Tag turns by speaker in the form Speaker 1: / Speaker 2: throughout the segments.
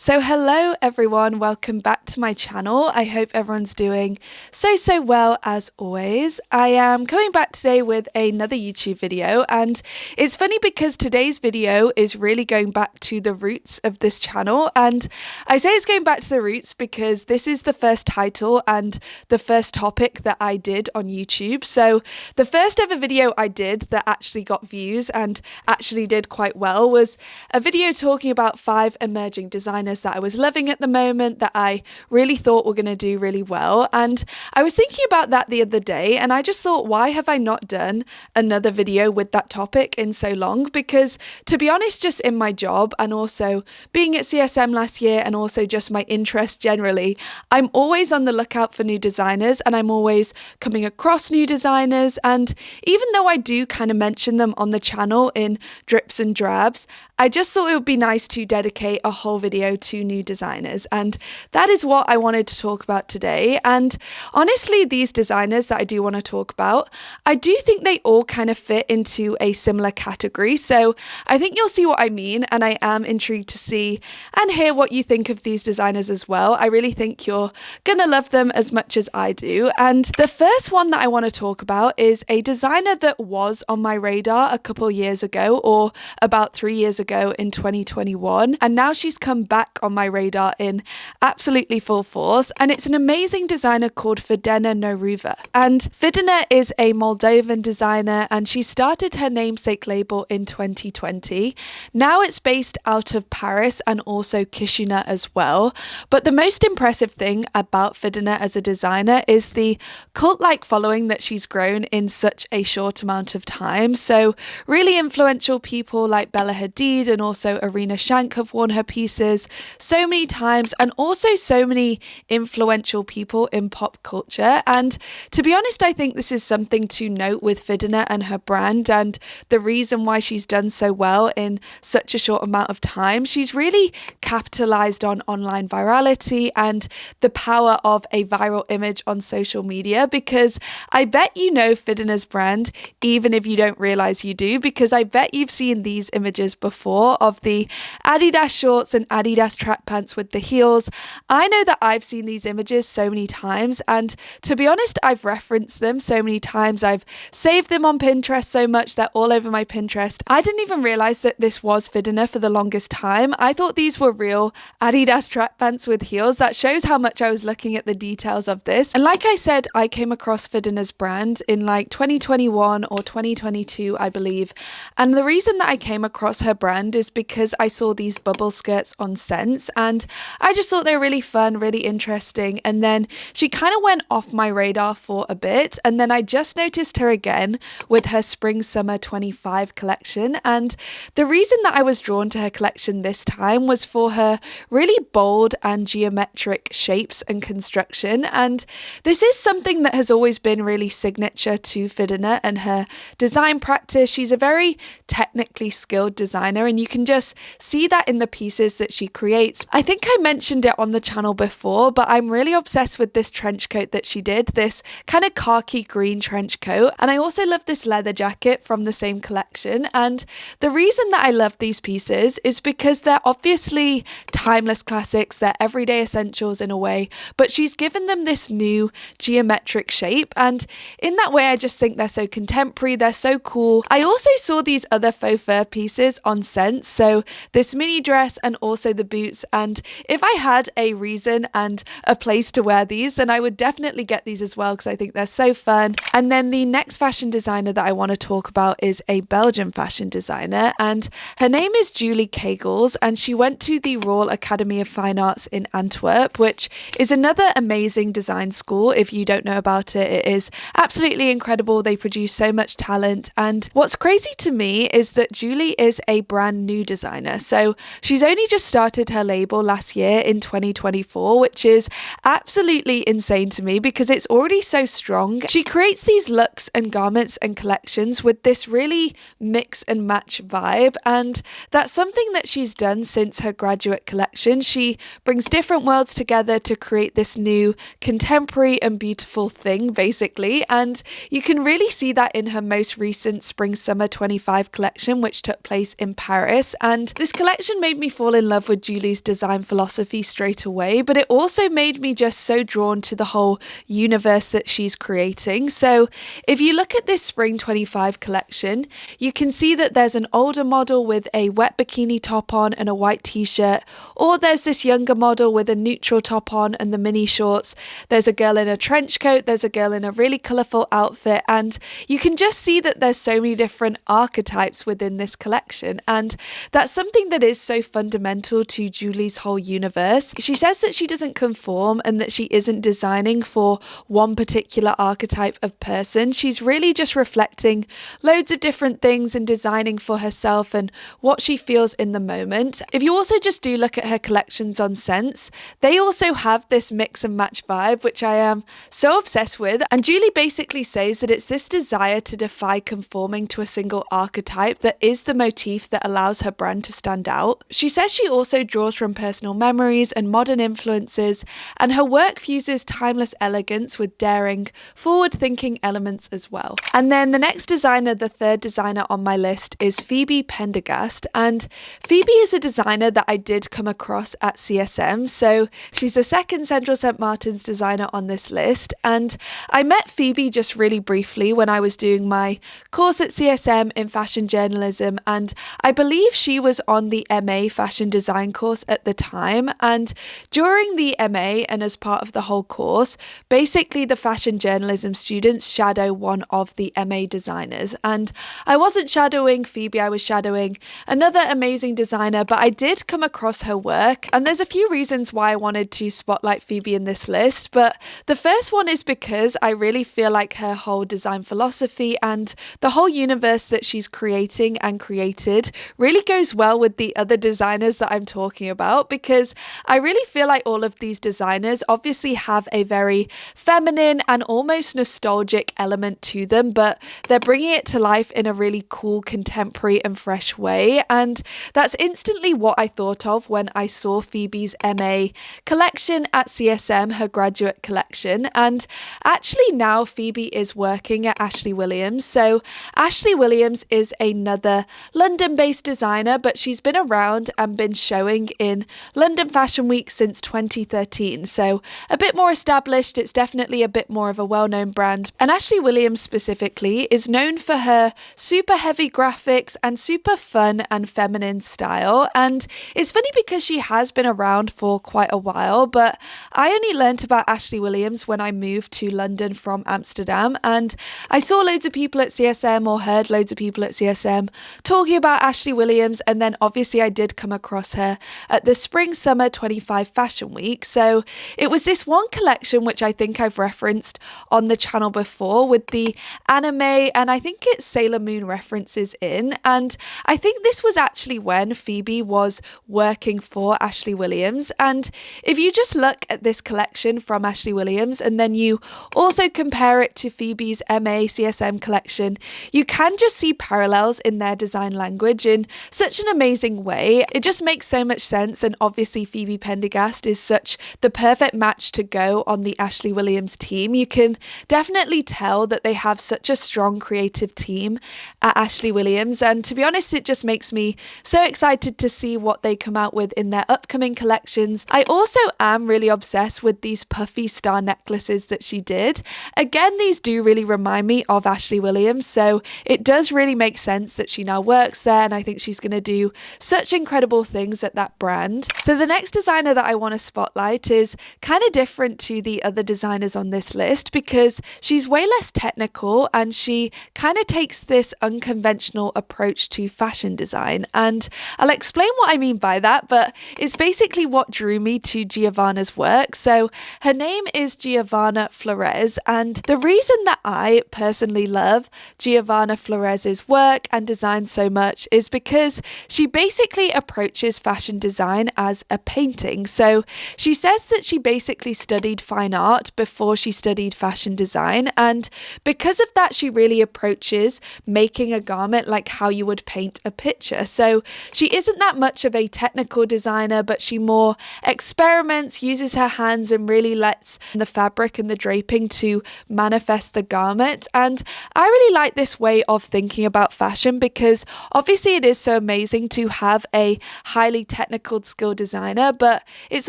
Speaker 1: So hello everyone, welcome back to my channel. I hope everyone's doing so well as always. I am coming back today with another YouTube video, and it's funny because today's video is really going back to the roots of this channel. And I say it's going back to the roots because this is the first title and the first topic that I did on YouTube. So the first ever video I did that actually got views and actually did quite well was a video talking about 5 emerging designers that I was loving at the moment that I really thought were going to do really well. And I was thinking about that the other day, and I just thought, why have I not done another video with that topic in so long? Because to be honest, just in my job and also being at CSM last year and also just my interest generally, I'm always on the lookout for new designers and I'm always coming across new designers. And even though I do kind of mention them on the channel in drips and drabs, I just thought it would be nice to dedicate a whole video to new designers, and that is what I wanted to talk about today. And honestly, these designers that I do want to talk about, I do think they all kind of fit into a similar category, so I think you'll see what I mean, and I am intrigued to see and hear what you think of these designers as well. I really think you're gonna love them as much as I do. And the first one that I want to talk about is a designer that was on my radar a couple years ago, or about 3 years ago in 2021, and now she's come back on my radar in absolutely full force, and it's an amazing designer called fidannovruzovastudio. And Fidana is a Moldovan designer, and she started her namesake label in 2020. Now it's based out of Paris and also Chisinau as well. But the most impressive thing about Fidana as a designer is the cult-like following that she's grown in such a short amount of time. So really influential people like Bella Hadid and also Irina Shank have worn her pieces so many times, and also so many influential people in pop culture. And to be honest, I think this is something to note with Fidana and her brand, and the reason why she's done so well in such a short amount of time. She's really capitalized on online virality and the power of a viral image on social media, because I bet you know Fidana's brand, even if you don't realize you do, because I bet you've seen these images before of the Adidas shorts and Adidas track pants with the heels. I know that I've seen these images so many times, and to be honest, I've referenced them so many times. I've saved them on Pinterest so much they're all over my Pinterest. I didn't even realize that this was Fidana for the longest time. I thought these were real Adidas track pants with heels. That shows how much I was looking at the details of this. And like I said, I came across Fidana's brand in like 2021 or 2022, I believe. And the reason that I came across her brand is because I saw these bubble skirts on Sense, and I just thought they were really fun, really interesting. And then she kind of went off my radar for a bit, and then I just noticed her again with her spring summer 25 collection. And the reason that I was drawn to her collection this time was for her really bold and geometric shapes and construction. And this is something that has always been really signature to Fidana and her design practice. She's a very technically skilled designer, and you can just see that in the pieces that she creates. I think I mentioned it on the channel before, but I'm really obsessed with this trench coat that she did, this kind of khaki green trench coat. And I also love this leather jacket from the same collection. And the reason that I love these pieces is because they're obviously timeless classics, they're everyday essentials in a way, but she's given them this new geometric shape. And in that way, I just think they're so contemporary, they're so cool. I also saw these other faux fur pieces on Sense, so this mini dress and also the boots, and if I had a reason and a place to wear these, then I would definitely get these as well because I think they're so fun. And then the next fashion designer that I want to talk about is a Belgian fashion designer, and her name is juliekegels, and she went to the Royal Academy of Fine Arts in Antwerp, which is another amazing design school. If you don't know about it, it is absolutely incredible. They produce so much talent, and what's crazy to me is that Julie is a brand new designer. So she's only just started her label last year in 2024, which is absolutely insane to me because it's already so strong. She creates these looks and garments and collections with this really mix and match vibe, and that's something that she's done since her graduate collection. She brings different worlds together to create this new contemporary and beautiful thing, basically, and you can really see that in her most recent spring summer 25 collection, which took place in Paris. And this collection made me fall in love with Julie Julie's design philosophy straight away, but it also made me just so drawn to the whole universe that she's creating. So if you look at this Spring 25 collection, you can see that there's an older model with a wet bikini top on and a white t-shirt, or there's this younger model with a neutral top on and the mini shorts. There's a girl in a trench coat, there's a girl in a really colourful outfit, and you can just see that there's so many different archetypes within this collection, and that's something that is so fundamental to Julie's whole universe. She says that she doesn't conform and that she isn't designing for one particular archetype of person. She's really just reflecting loads of different things and designing for herself and what she feels in the moment. If you also just do look at her collections on Sense, they also have this mix and match vibe, which I am so obsessed with. And Julie basically says that it's this desire to defy conforming to a single archetype that is the motif that allows her brand to stand out. She says she also draws from personal memories and modern influences, and her work fuses timeless elegance with daring, forward-thinking elements as well. And then the next designer, the third designer on my list, is Phoebependergast, and Phoebe is a designer that I did come across at CSM, so she's the second Central St. Martin's designer on this list, and I met Phoebe just really briefly when I was doing my course at CSM in fashion journalism, and I believe she was on the MA fashion design course at the time. And during the MA and as part of the whole course, basically the fashion journalism students shadow one of the MA designers, and I wasn't shadowing Phoebe, I was shadowing another amazing designer, but I did come across her work, and there's a few reasons why I wanted to spotlight Phoebe in this list. But the first one is because I really feel like her whole design philosophy and the whole universe that she's creating and created really goes well with the other designers that I'm talking about, because I really feel like all of these designers obviously have a very feminine and almost nostalgic element to them, but they're bringing it to life in a really cool, contemporary and fresh way. And that's instantly what I thought of when I saw Phoebe's MA collection at CSM, her graduate collection. And actually now Phoebe is working at Ashley Williams. So Ashley Williams is another London-based designer, but she's been around and been showing in London Fashion Week since 2013. So a bit more established, it's definitely a bit more of a well-known brand. And Ashley Williams specifically is known for her super heavy graphics and super fun and feminine style. And it's funny because she has been around for quite a while, but I only learnt about Ashley Williams when I moved to London from Amsterdam, and I saw loads of people at CSM or heard loads of people at CSM talking about Ashley Williams, and then obviously I did come across her at the Spring Summer 25 Fashion Week. So it was this one collection which I think I've referenced on the channel before with the anime, and I think it's Sailor Moon references in, and I think this was actually when Phoebe was working for Ashley Williams. And if you just look at this collection from Ashley Williams and then you also compare it to Phoebe's MA CSM collection, you can just see parallels in their design language in such an amazing way. It just makes so much sense, and obviously Phoebependergast is such the perfect match to go on the Ashley Williams team. You can definitely tell that they have such a strong creative team at Ashley Williams, and to be honest, it just makes me so excited to see what they come out with in their upcoming collections. I also am really obsessed with these puffy star necklaces that she did. Again, these do really remind me of Ashley Williams, so it does really make sense that she now works there, and I think she's going to do such incredible things at that brand. So the next designer that I want to spotlight is kind of different to the other designers on this list because she's way less technical and she kind of takes this unconventional approach to fashion design. And I'll explain what I mean by that, but it's basically what drew me to Giovanna's work. So her name is Giovanna Flores, and the reason that I personally love Giovanna Flores's work and design so much is because she basically approaches fashion design as a painting. So she says that she basically studied fine art before she studied fashion design, and because of that she really approaches making a garment like how you would paint a picture. So she isn't that much of a technical designer, but she more experiments, uses her hands, and really lets the fabric and the draping to manifest the garment. And I really like this way of thinking about fashion because obviously it is so amazing to have a highly technical technical skill designer, but it's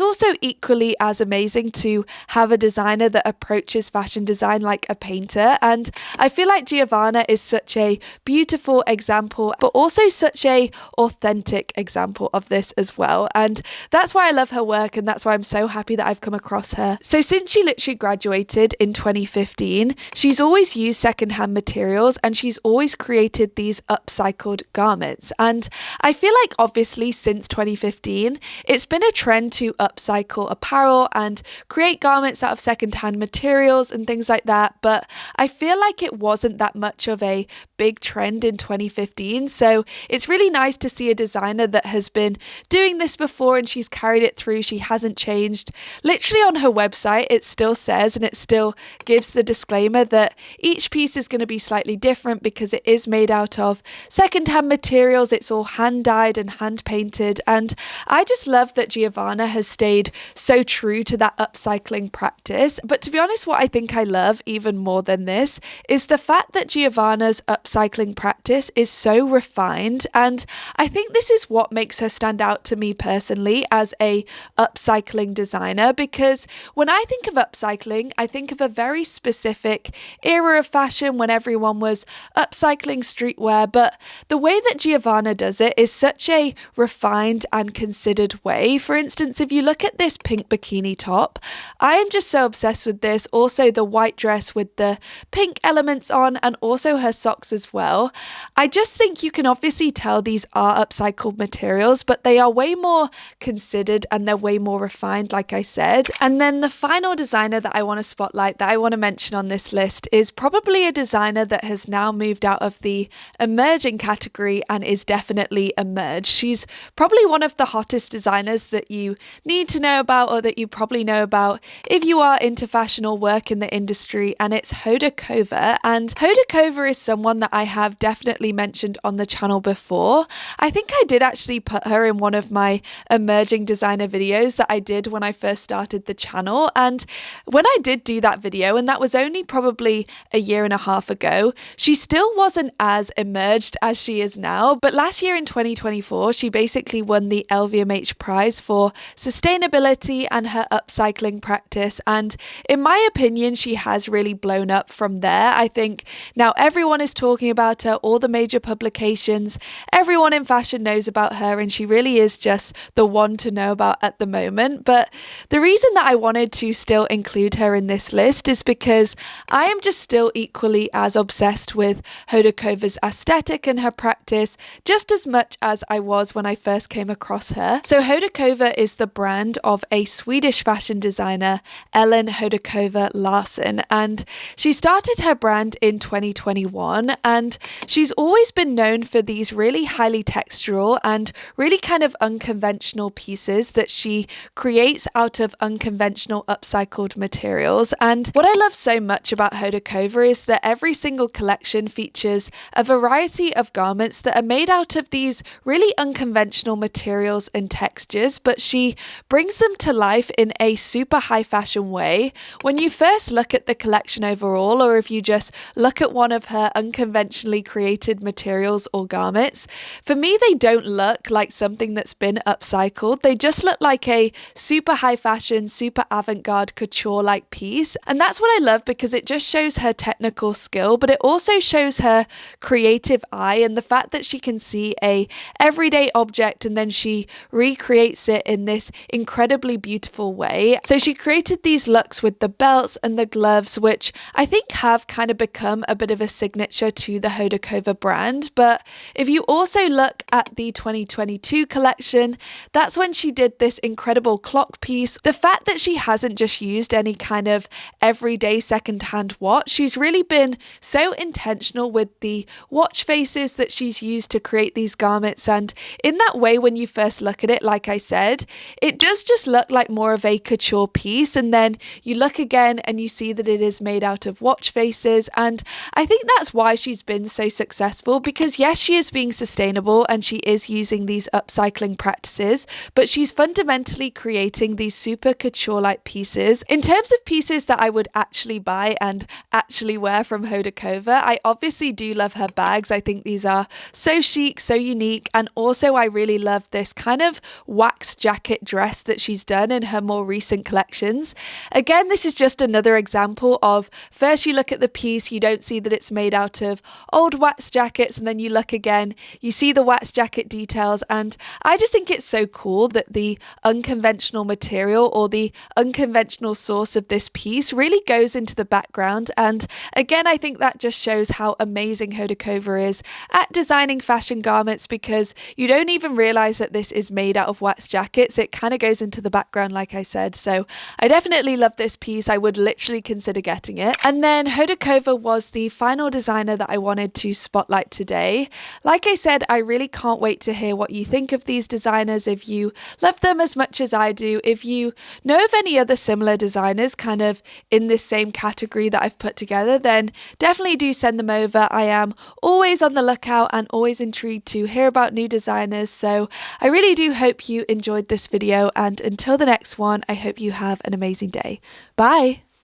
Speaker 1: also equally as amazing to have a designer that approaches fashion design like a painter. And I feel like Giovanna is such a beautiful example, but also such a authentic example of this as well. And that's why I love her work, and that's why I'm so happy that I've come across her. So since she literally graduated in 2015, she's always used secondhand materials and she's always created these upcycled garments. And I feel like obviously since 2015, it's been a trend to upcycle apparel and create garments out of secondhand materials and things like that. But I feel like it wasn't that much of a big trend in 2015. So it's really nice to see a designer that has been doing this before and she's carried it through. She hasn't changed. Literally on her website, it still says, and it still gives the disclaimer that each piece is going to be slightly different because it is made out of secondhand materials. It's all hand dyed and hand painted. And I just love that Giovanna has stayed so true to that upcycling practice. But to be honest, what I think I love even more than this is the fact that Giovanna's upcycling practice is so refined. And I think this is what makes her stand out to me personally as a upcycling designer, because when I think of upcycling, I think of a very specific era of fashion when everyone was upcycling streetwear. But the way that Giovanna does it is such a refined and considered way. For instance, if you look at this pink bikini top, I am just so obsessed with this. Also the white dress with the pink elements on, and also her socks as well. I just think you can obviously tell these are upcycled materials, but they are way more considered and they're way more refined, like I said. And then the final designer that I want to spotlight, that I want to mention on this list, is probably a designer that has now moved out of the emerging category and is definitely emerged. She's probably one of the hottest designers that you need to know about, or that you probably know about if you are into fashion or work in the industry, and it's Hoda Kova. And Hoda Kova is someone that I have definitely mentioned on the channel before. I think I did actually put her in one of my emerging designer videos that I did when I first started the channel. And when I did do that video, and that was only probably a year and a half ago, she still wasn't as emerged as she is now. But last year in 2024, she basically won the LVMH prize for sustainability and her upcycling practice. And in my opinion, she has really blown up from there. I think now everyone is talking about her, all the major publications, everyone in fashion knows about her, and she really is just the one to know about at the moment. But the reason that I wanted to still include her in this list is because I am just still equally as obsessed with Hoda Kova's aesthetic and her practice, just as much as I was when I first came across her. So Hoda Kova is the brand of a Swedish fashion designer, Ellen Hoda Kova Larsson, and she started her brand in 2021, and she's always been known for these really highly textural and really kind of unconventional pieces that she creates out of unconventional upcycled materials. And what I love so much about Hoda Kova is that every single collection features a variety of garments that are made out of these really unconventional materials and textures, but she brings them to life in a super high fashion way. When you first look at the collection overall, or if you just look at one of her unconventionally created materials or garments, for me they don't look like something that's been upcycled. They just look like a super high fashion, super avant-garde couture like piece. And that's what I love, because it just shows her technical skill, but it also shows her creative eye, and the fact that she can see a everyday object and then she recreates it in this incredibly beautiful way. So she created these looks with the belts and the gloves, which I think have kind of become a bit of a signature to the Hoda Kova brand. But if you also look at the 2022 collection, that's when she did this incredible clock piece. The fact that she hasn't just used any kind of everyday secondhand watch, she's really been so intentional with the watch faces that she's used to create these garments. And in that way, when you first look at it, like I said, it does just look like more of a couture piece. And then you look again and you see that it is made out of watch faces. And I think that's why she's been so successful, because yes, she is being sustainable and she is using these upcycling practices, but she's fundamentally creating these super couture-like pieces. In terms of pieces that I would actually buy and actually wear from Hoda Kova, I obviously do love her bags. I think these are so chic, so unique, and also I really love this this kind of wax jacket dress that she's done in her more recent collections. Again, this is just another example of first you look at the piece, you don't see that it's made out of old wax jackets, and then you look again, you see the wax jacket details, and I just think it's so cool that the unconventional material or the unconventional source of this piece really goes into the background. And again, I think that just shows how amazing Hodakova is at designing fashion garments, because you don't even realize that this is made out of wax jackets. It kind of goes into the background, like I said. So I definitely love this piece. I would literally consider getting it. And then Hodakova was the final designer that I wanted to spotlight today. Like I said, I really can't wait to hear what you think of these designers, if you love them as much as I do, if you know of any other similar designers kind of in this same category that I've put together, then definitely do send them over. I am always on the lookout and always intrigued to hear about new designers. So I really do hope you enjoyed this video, and until the next one, I hope you have an amazing day. Bye!